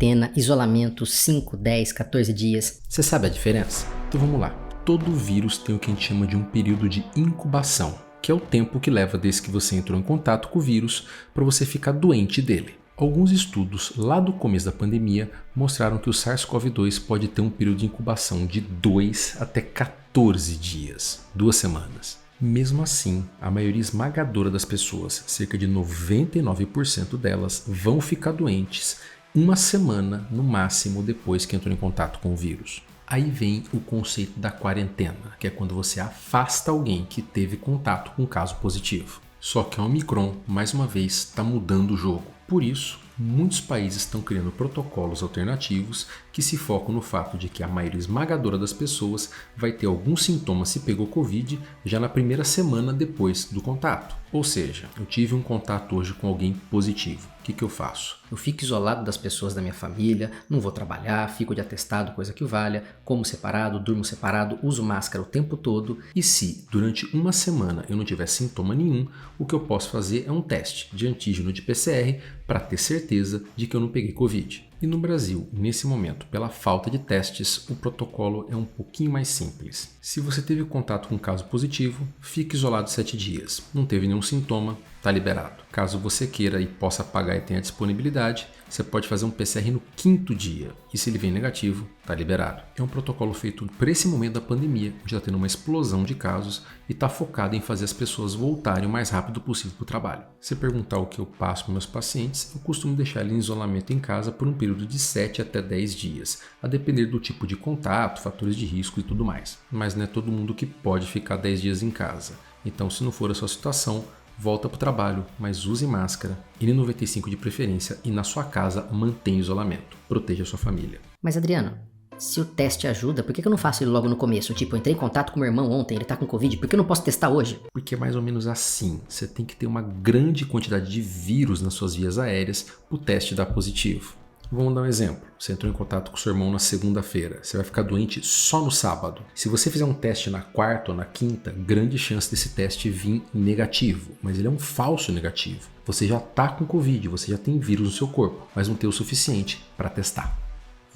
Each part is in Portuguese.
quarentena, isolamento, 5, 10, 14 dias. Você sabe a diferença? Então vamos lá. Todo vírus tem o que a gente chama de um período de incubação, que é o tempo que leva desde que você entrou em contato com o vírus para você ficar doente dele. Alguns estudos lá do começo da pandemia mostraram que o SARS-CoV-2 pode ter um período de incubação de 2 até 14 dias, 2 semanas. Mesmo assim, a maioria esmagadora das pessoas, cerca de 99% delas, vão ficar doentes uma semana no máximo depois que entrou em contato com o vírus. Aí vem o conceito da quarentena, que é quando você afasta alguém que teve contato com um caso positivo. Só que a Omicron, mais uma vez, está mudando o jogo. Por isso, muitos países estão criando protocolos alternativos que se focam no fato de que a maioria esmagadora das pessoas vai ter alguns sintomas se pegou Covid já na primeira semana depois do contato. Ou seja, eu tive um contato hoje com alguém positivo. O que eu faço? Eu fico isolado das pessoas da minha família, não vou trabalhar, fico de atestado, coisa que valha, como separado, durmo separado, uso máscara o tempo todo. E se durante uma semana eu não tiver sintoma nenhum, o que eu posso fazer é um teste de antígeno de PCR para ter certeza de que eu não peguei Covid. E no Brasil, nesse momento, pela falta de testes, o protocolo é um pouquinho mais simples. Se você teve contato com um caso positivo, fique isolado 7 dias. Não teve nenhum sintoma, está liberado. Caso você queira e possa pagar e tenha disponibilidade, você pode fazer um PCR no 5º dia. E se ele vem negativo, está liberado. É um protocolo feito por esse momento da pandemia, onde está tendo uma explosão de casos e está focado em fazer as pessoas voltarem o mais rápido possível para o trabalho. Se perguntar o que eu passo para meus pacientes, eu costumo deixar eles em isolamento em casa por um período de 7 até 10 dias, a depender do tipo de contato, fatores de risco e tudo mais. Mas não é todo mundo que pode ficar 10 dias em casa. Então, se não for a sua situação, volta para o trabalho, mas use máscara, N95 de preferência e na sua casa mantenha isolamento. Proteja a sua família. Mas Adriano, se o teste ajuda, por que eu não faço ele logo no começo? Tipo, eu entrei em contato com meu irmão ontem, ele tá com Covid, por que eu não posso testar hoje? Porque é mais ou menos assim. Você tem que ter uma grande quantidade de vírus nas suas vias aéreas para o teste dar positivo. Vamos dar um exemplo. Você entrou em contato com seu irmão na segunda-feira. Você vai ficar doente só no sábado. Se você fizer um teste na quarta ou na quinta, grande chance desse teste vir negativo. Mas ele é um falso negativo. Você já está com Covid, você já tem vírus no seu corpo, mas não tem o suficiente para testar.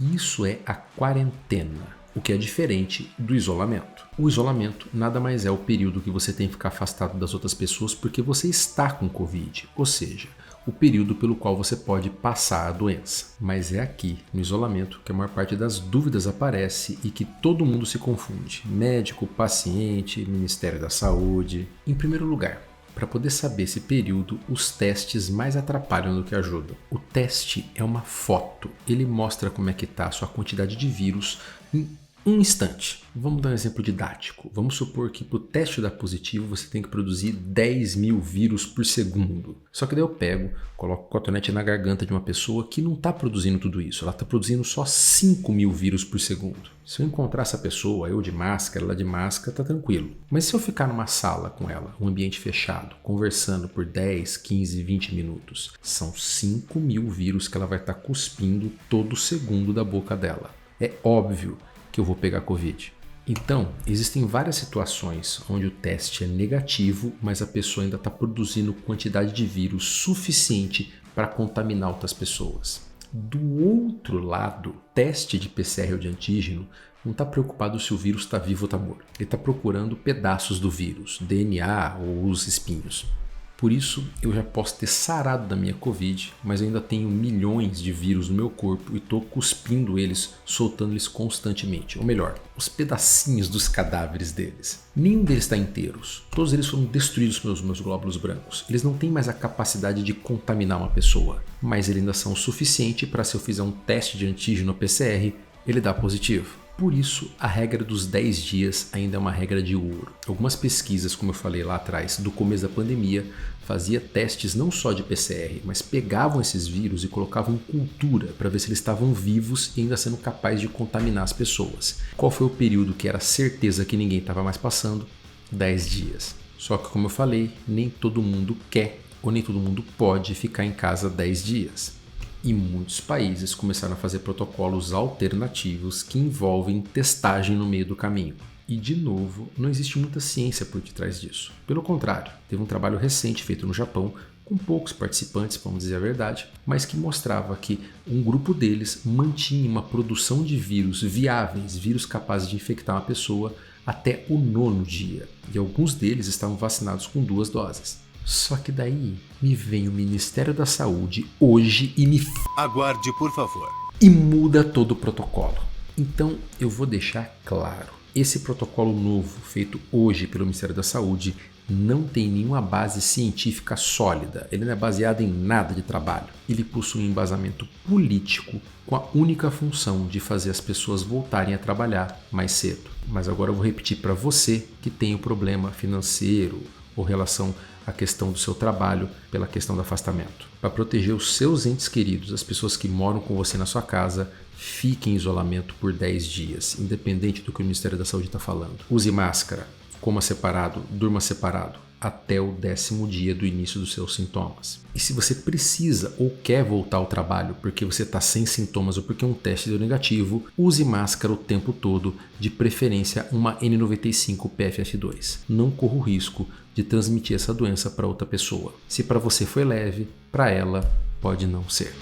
Isso é a quarentena, o que é diferente do isolamento. O isolamento nada mais é o período que você tem que ficar afastado das outras pessoas porque você está com Covid, ou seja, o período pelo qual você pode passar a doença. Mas é aqui, no isolamento, que a maior parte das dúvidas aparece e que todo mundo se confunde. Médico, paciente, Ministério da Saúde. Em primeiro lugar, para poder saber esse período, os testes mais atrapalham do que ajudam. O teste é uma foto. Ele mostra como é que está a sua quantidade de vírus em um instante. Vamos dar um exemplo didático. Vamos supor que para o teste dar positivo você tem que produzir 10 mil vírus por segundo. Só que daí eu pego, coloco o cotonete na garganta de uma pessoa que não está produzindo tudo isso. Ela está produzindo só 5 mil vírus por segundo. Se eu encontrar essa pessoa, eu de máscara, ela de máscara, tá tranquilo. Mas se eu ficar numa sala com ela, um ambiente fechado, conversando por 10, 15, 20 minutos, são 5 mil vírus que ela vai estar cuspindo todo segundo da boca dela. É óbvio que eu vou pegar Covid. Então, existem várias situações onde o teste é negativo, mas a pessoa ainda está produzindo quantidade de vírus suficiente para contaminar outras pessoas. Do outro lado, teste de PCR ou de antígeno não está preocupado se o vírus está vivo ou está morto. Ele está procurando pedaços do vírus, DNA ou os espinhos. Por isso, eu já posso ter sarado da minha Covid, mas ainda tenho milhões de vírus no meu corpo e estou cuspindo eles, soltando eles constantemente. Ou melhor, os pedacinhos dos cadáveres deles. Nenhum deles está inteiros. Todos eles foram destruídos pelos meus glóbulos brancos. Eles não têm mais a capacidade de contaminar uma pessoa, mas eles ainda são o suficiente para, se eu fizer um teste de antígeno ou PCR, ele dar positivo. Por isso, a regra dos 10 dias ainda é uma regra de ouro. Algumas pesquisas, como eu falei lá atrás, do começo da pandemia, fazia testes não só de PCR, mas pegavam esses vírus e colocavam em cultura para ver se eles estavam vivos e ainda sendo capazes de contaminar as pessoas. Qual foi o período que era certeza que ninguém estava mais passando? 10 dias. Só que, como eu falei, nem todo mundo quer ou nem todo mundo pode ficar em casa 10 dias. E muitos países começaram a fazer protocolos alternativos que envolvem testagem no meio do caminho. E, de novo, não existe muita ciência por detrás disso. Pelo contrário, teve um trabalho recente feito no Japão com poucos participantes, vamos dizer a verdade, mas que mostrava que um grupo deles mantinha uma produção de vírus viáveis, vírus capazes de infectar uma pessoa até o 9º dia. E alguns deles estavam vacinados com 2 doses. Só que daí me vem o Ministério da Saúde hoje e Aguarde, por favor. E muda todo o protocolo. Então eu vou deixar claro, esse protocolo novo feito hoje pelo Ministério da Saúde não tem nenhuma base científica sólida, ele não é baseado em nada de trabalho. Ele possui um embasamento político com a única função de fazer as pessoas voltarem a trabalhar mais cedo. Mas agora eu vou repetir para você que tem um problema financeiro ou relação à questão do seu trabalho pela questão do afastamento. Para proteger os seus entes queridos, as pessoas que moram com você na sua casa, fique em isolamento por 10 dias, independente do que o Ministério da Saúde está falando. Use máscara, coma separado, durma separado, até o 10º dia do início dos seus sintomas. E se você precisa ou quer voltar ao trabalho porque você está sem sintomas ou porque um teste deu negativo, use máscara o tempo todo, de preferência uma N95 PFF2. Não corra o risco de transmitir essa doença para outra pessoa. Se para você foi leve, para ela pode não ser.